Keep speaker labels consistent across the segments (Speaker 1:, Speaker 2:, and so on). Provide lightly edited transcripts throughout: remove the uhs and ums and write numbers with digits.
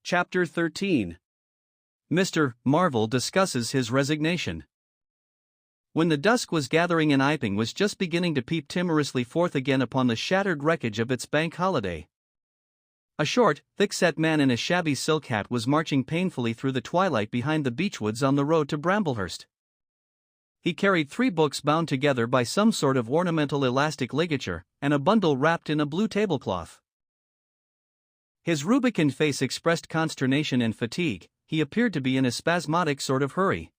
Speaker 1: Chapter 13. Mr. Marvel discusses his resignation. When the dusk was gathering and Iping was just beginning to peep timorously forth again upon the shattered wreckage of its bank holiday, a short, thick-set man in a shabby silk hat was marching painfully through the twilight behind the beechwoods on the road to Bramblehurst. He carried 3 books bound together by some sort of ornamental elastic ligature, and a bundle wrapped in a blue tablecloth. His rubicund face expressed consternation and fatigue. He appeared to be in a spasmodic sort of hurry.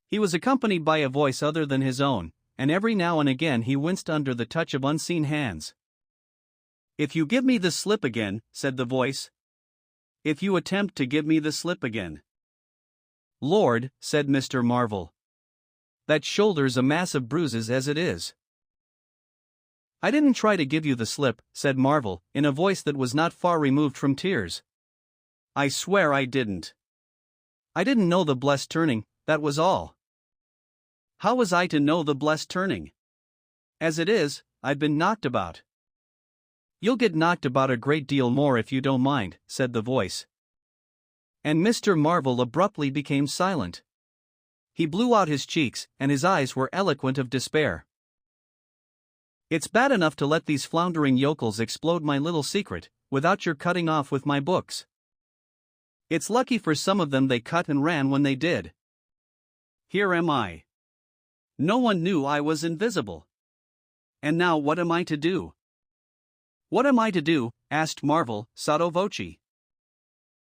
Speaker 1: He was accompanied by a voice other than his own, and every now and again he winced under the touch of unseen hands. "If you give me the slip again," said the voice. "If you attempt to give me the slip again." "Lord," said Mr. Marvel. "That shoulder's a mass of bruises as it is." "I didn't try to give you the slip," said Marvel, in a voice that was not far removed from tears. "I swear I didn't. I didn't know the blessed turning, that was all." "How was I to know the blessed turning? As it is, I've been knocked about." "You'll get knocked about a great deal more if you don't mind," said the voice. And Mr. Marvel abruptly became silent. He blew out his cheeks, and his eyes were eloquent of despair. "It's bad enough to let these floundering yokels explode my little secret, without your cutting off with my books. It's lucky for some of them they cut and ran when they did. Here am I. No one knew I was invisible. And now what am I to do?" "What am I to do?" asked Marvel, sotto voce.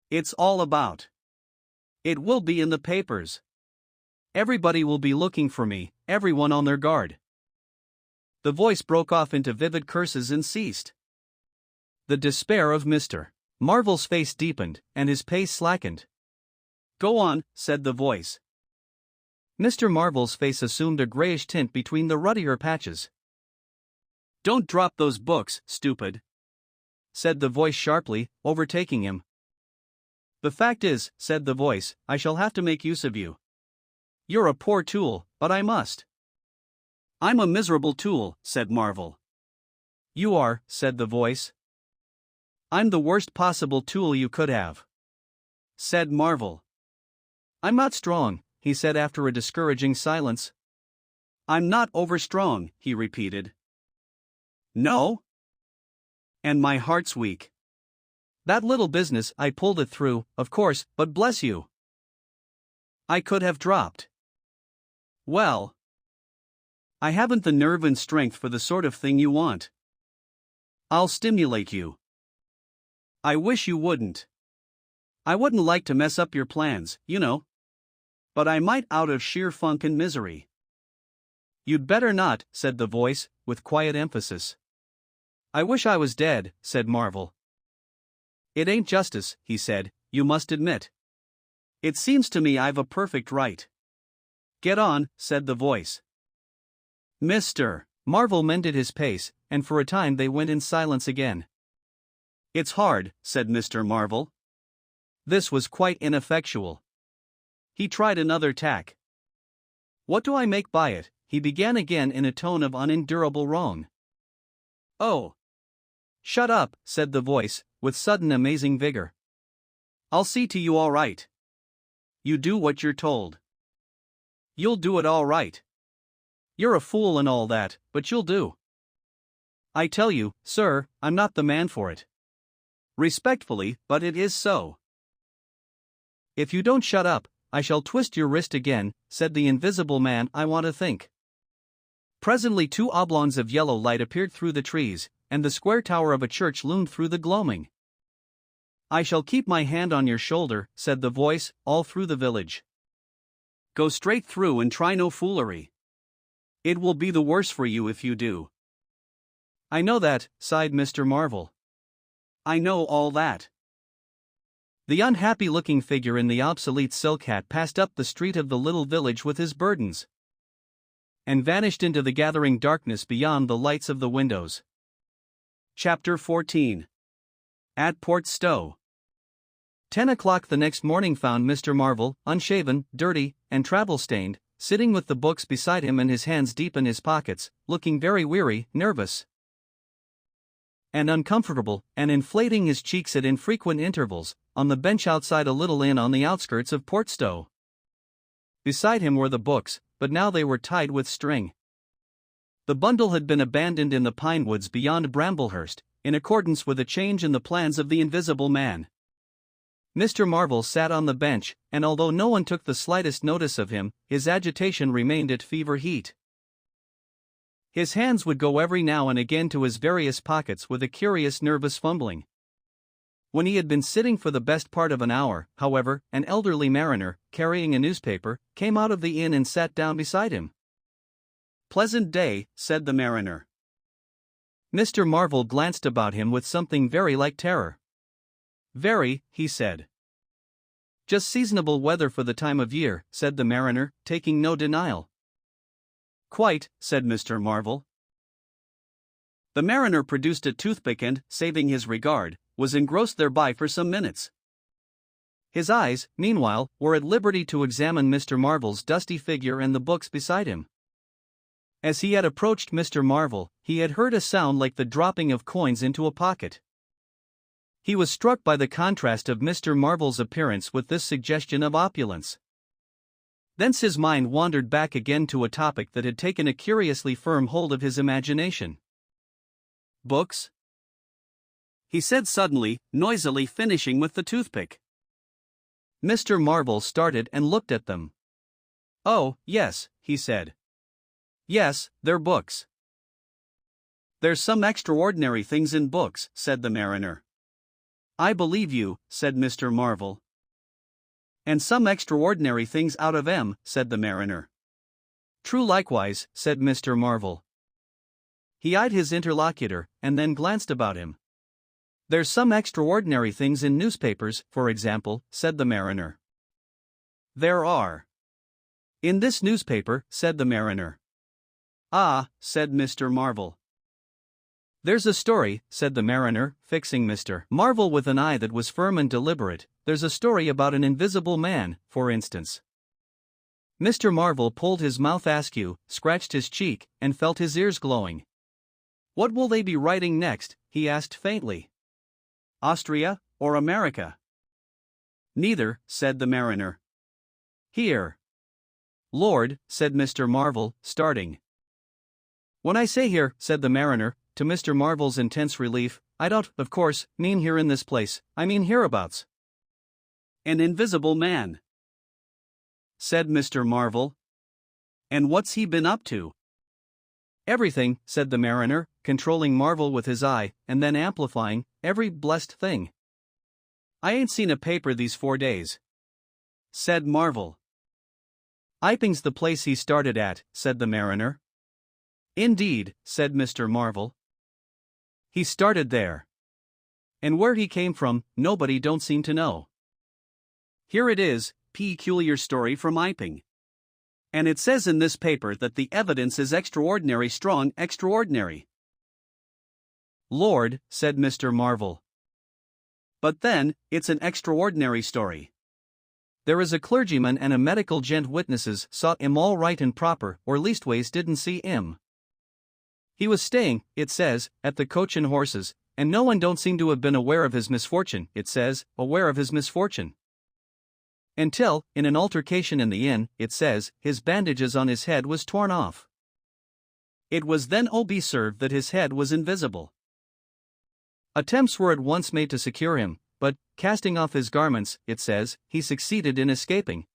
Speaker 1: "It's all about. It will be in the papers. Everybody will be looking for me, everyone on their guard." The voice broke off into vivid curses and ceased. The despair of Mr. Marvel's face deepened, and his pace slackened. "Go on," said the voice. Mr. Marvel's face assumed a grayish tint between the ruddier patches. "Don't drop those books, stupid," said the voice sharply, overtaking him. "The fact is," said the voice, "I shall have to make use of you. You're a poor tool, but I must." "I'm a miserable tool," said Marvel. "You are," said the voice. "I'm the worst possible tool you could have," said Marvel. "I'm not strong," he said after a discouraging silence. "I'm not overstrong," he repeated. "No? And my heart's weak. That little business, I pulled it through, of course, but bless you, I could have dropped. Well, I haven't the nerve and strength for the sort of thing you want. I'll stimulate you." "I wish you wouldn't. I wouldn't like to mess up your plans, you know. But I might out of sheer funk and misery." "You'd better not," said the voice, with quiet emphasis. "I wish I was dead," said Marvel. "It ain't justice," he said, "you must admit. It seems to me I've a perfect right." "Get on," said the voice. Mr. Marvel mended his pace, and for a time they went in silence again. "It's hard," said Mr. Marvel. This was quite ineffectual. He tried another tack. "What do I make by it?" he began again in a tone of unendurable wrong. "Oh, shut up," said the voice, with sudden amazing vigor. "I'll see to you all right. You do what you're told. You'll do it all right. You're a fool and all that, but you'll do. I tell you, sir, I'm not the man for it. Respectfully, but it is so." "If you don't shut up, I shall twist your wrist again," said the invisible man. "I want to think." Presently 2 oblongs of yellow light appeared through the trees, and the square tower of a church loomed through the gloaming. "I shall keep my hand on your shoulder," said the voice, "all through the village. Go straight through and try no foolery. It will be the worse for you if you do." "I know that," sighed Mr. Marvel. "I know all that." The unhappy-looking figure in the obsolete silk hat passed up the street of the little village with his burdens, and vanished into the gathering darkness beyond the lights of the windows. Chapter 14. At Port Stowe. 10 o'clock the next morning found Mr. Marvel, unshaven, dirty, and travel-stained, sitting with the books beside him and his hands deep in his pockets, looking very weary, nervous, and uncomfortable, and inflating his cheeks at infrequent intervals, on the bench outside a little inn on the outskirts of Portstow. Beside him were the books, but now they were tied with string. The bundle had been abandoned in the pine woods beyond Bramblehurst, in accordance with a change in the plans of the Invisible Man. Mr. Marvel sat on the bench, and although no one took the slightest notice of him, his agitation remained at fever heat. His hands would go every now and again to his various pockets with a curious nervous fumbling. When he had been sitting for the best part of an hour, however, an elderly mariner, carrying a newspaper, came out of the inn and sat down beside him. "Pleasant day," said the mariner. Mr. Marvel glanced about him with something very like terror. "Very," he said. "Just seasonable weather for the time of year," said the mariner, taking no denial. "Quite," said Mr. Marvel. The mariner produced a toothpick and, saving his regard, was engrossed thereby for some minutes. His eyes, meanwhile, were at liberty to examine Mr. Marvel's dusty figure and the books beside him. As he had approached Mr. Marvel, he had heard a sound like the dropping of coins into a pocket. He was struck by the contrast of Mr. Marvel's appearance with this suggestion of opulence. Thence his mind wandered back again to a topic that had taken a curiously firm hold of his imagination. "Books?" he said suddenly, noisily finishing with the toothpick. Mr. Marvel started and looked at them. "Oh, yes," he said. "Yes, they're books." "There's some extraordinary things in books," said the mariner. "I believe you," said Mr. Marvel. "And some extraordinary things out of 'em," said the mariner. "True likewise," said Mr. Marvel. He eyed his interlocutor, and then glanced about him. "There's some extraordinary things in newspapers, for example," said the mariner. "There are." "In this newspaper," said the mariner. "Ah," said Mr. Marvel. "There's a story," said the mariner, fixing Mr. Marvel with an eye that was firm and deliberate. "There's a story about an invisible man, for instance." Mr. Marvel pulled his mouth askew, scratched his cheek, and felt his ears glowing. "What will they be writing next?" he asked faintly. "Austria, or America?" "Neither," said the mariner. "Here." "Lord," said Mr. Marvel, starting. "When I say here," said the mariner, to Mr. Marvel's intense relief, "I don't, of course, mean here in this place, I mean hereabouts." "An invisible man," said Mr. Marvel. "And what's he been up to?" "Everything," said the mariner, controlling Marvel with his eye, and then amplifying, "every blessed thing. I ain't seen a paper these 4 days," said Marvel. "Iping's the place he started at," said the mariner. "Indeed," said Mr. Marvel. "He started there. And where he came from, nobody don't seem to know. Here it is, peculiar story from Iping. And it says in this paper that the evidence is extraordinary strong, extraordinary." "Lord," said Mr. Marvel. "But then, it's an extraordinary story. There is a clergyman and a medical gent witnesses saw 'im all right and proper, or leastways didn't see 'im. He was staying, it says, at the Coach and Horses, and no one don't seem to have been aware of his misfortune, it says, aware of his misfortune. Until, in an altercation in the inn, it says, his bandages on his head was torn off. It was then observed that his head was invisible. Attempts were at once made to secure him, but, casting off his garments, it says, he succeeded in escaping.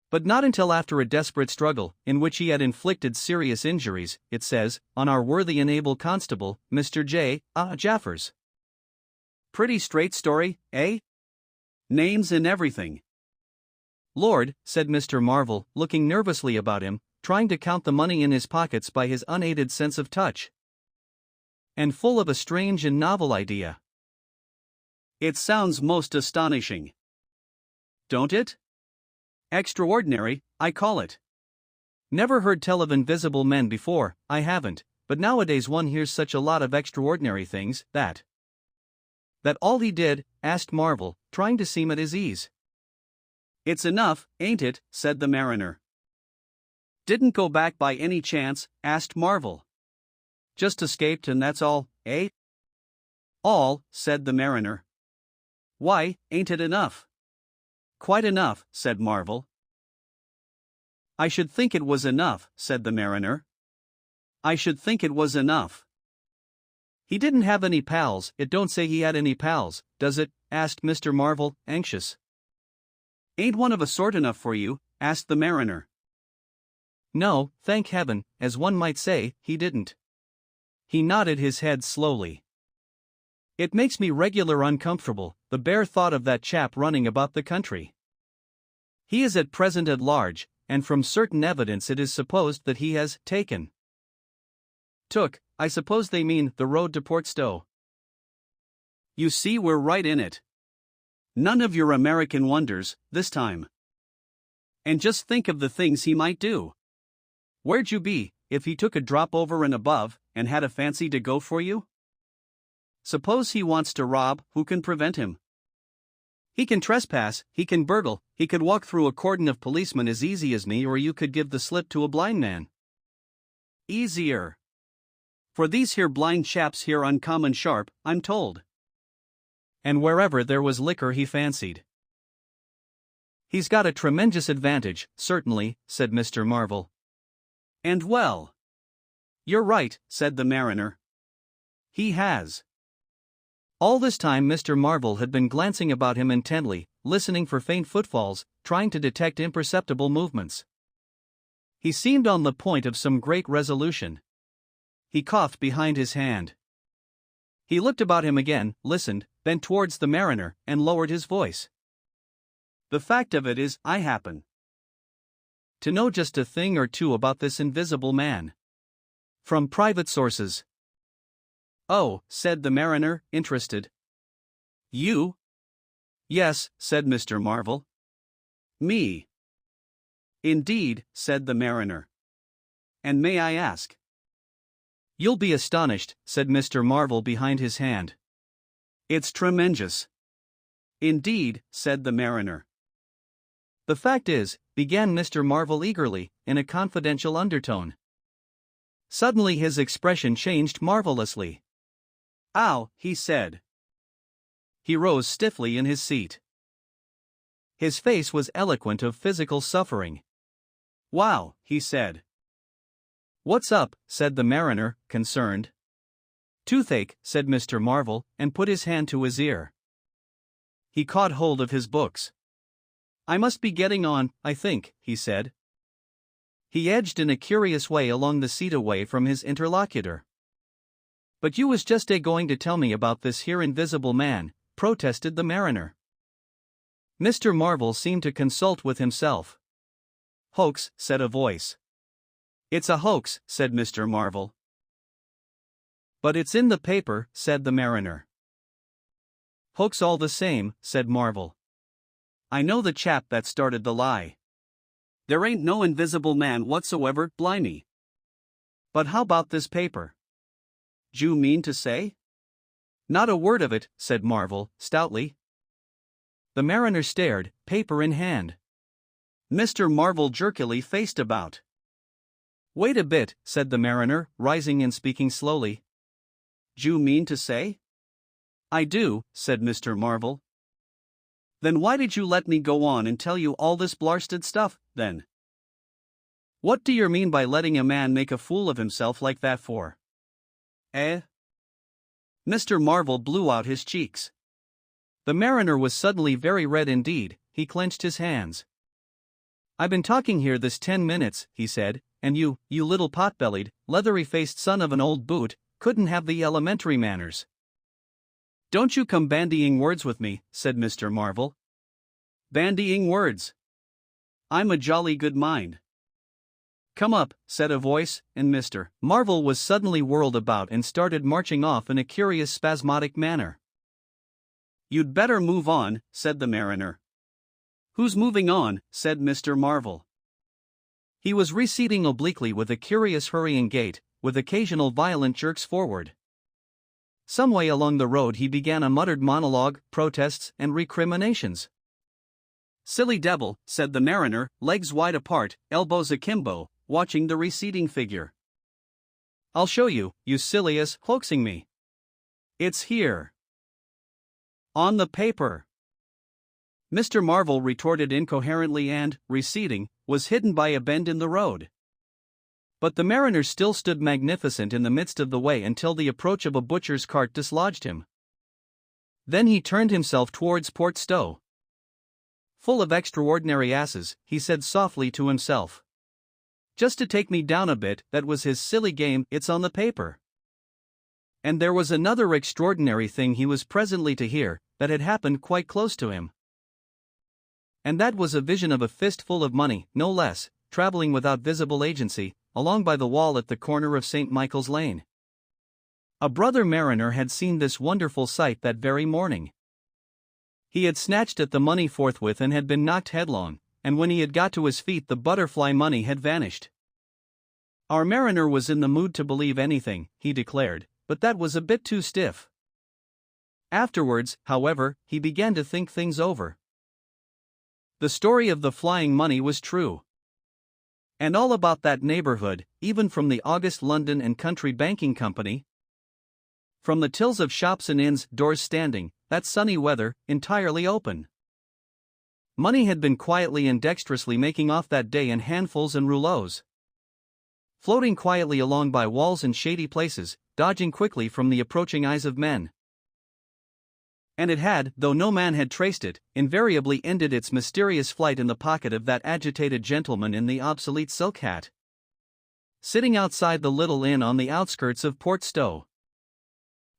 Speaker 1: But not until after a desperate struggle, in which he had inflicted serious injuries, it says, on our worthy and able constable, Mr. J. Jaffers. Pretty straight story, eh? Names and everything." "Lord," said Mr. Marvel, looking nervously about him, trying to count the money in his pockets by his unaided sense of touch. "And full of a strange and novel idea." "It sounds most astonishing. Don't it? Extraordinary, I call it. Never heard tell of invisible men before, I haven't, but nowadays one hears such a lot of extraordinary things, that all he did?" asked Marvel, trying to seem at his ease. "It's enough, ain't it?" said the mariner. "Didn't go back by any chance?" asked Marvel. "Just escaped and that's all, eh?" All, said the mariner. Why, ain't it enough? Quite enough, said Marvel. I should think it was enough, said the mariner. I should think it was enough. He didn't have any pals. It don't say he had any pals, does it? Asked Mr. Marvel, anxious. Ain't one of a sort enough for you? Asked the mariner. No, thank heaven, as one might say, he didn't. He nodded his head slowly. It makes me regular uncomfortable, the bare thought of that chap running about the country. He is at present at large, and from certain evidence it is supposed that he has took, I suppose they mean the road to Port Stowe. You see, we're right in it. None of your American wonders, this time. And just think of the things he might do. Where'd you be, if he took a drop over and above, and had a fancy to go for you? Suppose he wants to rob, who can prevent him? He can trespass, he can burgle, he could walk through a cordon of policemen as easy as me, or you could give the slip to a blind man. Easier. For these here blind chaps here uncommon sharp, I'm told. And wherever there was liquor he fancied. He's got a tremendous advantage, certainly, said Mr. Marvel. And well. You're right, said the mariner. He has. All this time Mr. Marvel had been glancing about him intently, listening for faint footfalls, trying to detect imperceptible movements. He seemed on the point of some great resolution. He coughed behind his hand. He looked about him again, listened, bent towards the mariner, and lowered his voice. The fact of it is, I happen to know just a thing or two about this invisible man. From private sources. Oh, said the mariner, interested. You? Yes, said Mr. Marvel. Me. Indeed, said the mariner. And may I ask? You'll be astonished, said Mr. Marvel behind his hand. It's tremendous. Indeed, said the mariner. The fact is, began Mr. Marvel eagerly, in a confidential undertone. Suddenly his expression changed marvelously. Ow, he said. He rose stiffly in his seat. His face was eloquent of physical suffering. Wow, he said. What's up? Said the mariner, concerned. Toothache, said Mr. Marvel, and put his hand to his ear. He caught hold of his books. I must be getting on, I think, he said. He edged in a curious way along the seat away from his interlocutor. But you was just going to tell me about this here invisible man, protested the mariner. Mr. Marvel seemed to consult with himself. Hoax, said a voice. It's a hoax, said Mr. Marvel. But it's in the paper, said the mariner. Hoax all the same, said Marvel. I know the chap that started the lie. There ain't no invisible man whatsoever, blimey. But how about this paper? D'you mean to say? Not a word of it, said Marvel, stoutly. The mariner stared, paper in hand. Mr. Marvel jerkily faced about. Wait a bit, said the mariner, rising and speaking slowly. D'you mean to say? I do, said Mr. Marvel. Then why did you let me go on and tell you all this blarsted stuff, then? What do you mean by letting a man make a fool of himself like that for? Eh? Mr. Marvel blew out his cheeks. The mariner was suddenly very red indeed, he clenched his hands. I've been talking here this 10 minutes, he said, and you little pot-bellied, leathery-faced son of an old boot, couldn't have the elementary manners. Don't you come bandying words with me, said Mr. Marvel. Bandying words. I'm a jolly good mind. Come up, said a voice, and Mr. Marvel was suddenly whirled about and started marching off in a curious spasmodic manner. You'd better move on, said the mariner. Who's moving on? Said Mr. Marvel. He was receding obliquely with a curious hurrying gait, with occasional violent jerks forward. Some way along the road he began a muttered monologue, protests, and recriminations. Silly devil, said the mariner, legs wide apart, elbows akimbo, watching the receding figure. I'll show you, you silly ass, hoaxing me. It's here. On the paper. Mr. Marvel retorted incoherently and, receding, was hidden by a bend in the road. But the mariner still stood magnificent in the midst of the way until the approach of a butcher's cart dislodged him. Then he turned himself towards Port Stowe. Full of extraordinary asses, he said softly to himself. Just to take me down a bit, that was his silly game, it's on the paper. And there was another extraordinary thing he was presently to hear, that had happened quite close to him. And that was a vision of a fistful of money, no less, travelling without visible agency, along by the wall at the corner of St. Michael's Lane. A brother mariner had seen this wonderful sight that very morning. He had snatched at the money forthwith and had been knocked headlong, and when he had got to his feet the butterfly money had vanished. Our mariner was in the mood to believe anything, he declared, but that was a bit too stiff. Afterwards, however, he began to think things over. The story of the flying money was true. And all about that neighborhood, even from the august London and Country Banking Company. From the tills of shops and inns, doors standing, that sunny weather, entirely open. Money had been quietly and dexterously making off that day in handfuls and rouleaus. Floating quietly along by walls and shady places, dodging quickly from the approaching eyes of men. And it had, though no man had traced it, invariably ended its mysterious flight in the pocket of that agitated gentleman in the obsolete silk hat, sitting outside the little inn on the outskirts of Port Stowe.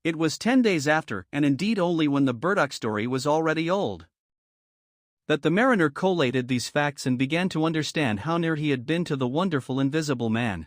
Speaker 1: It was 10 days after, and indeed only when the burdock story was already old, that the mariner collated these facts and began to understand how near he had been to the wonderful invisible man.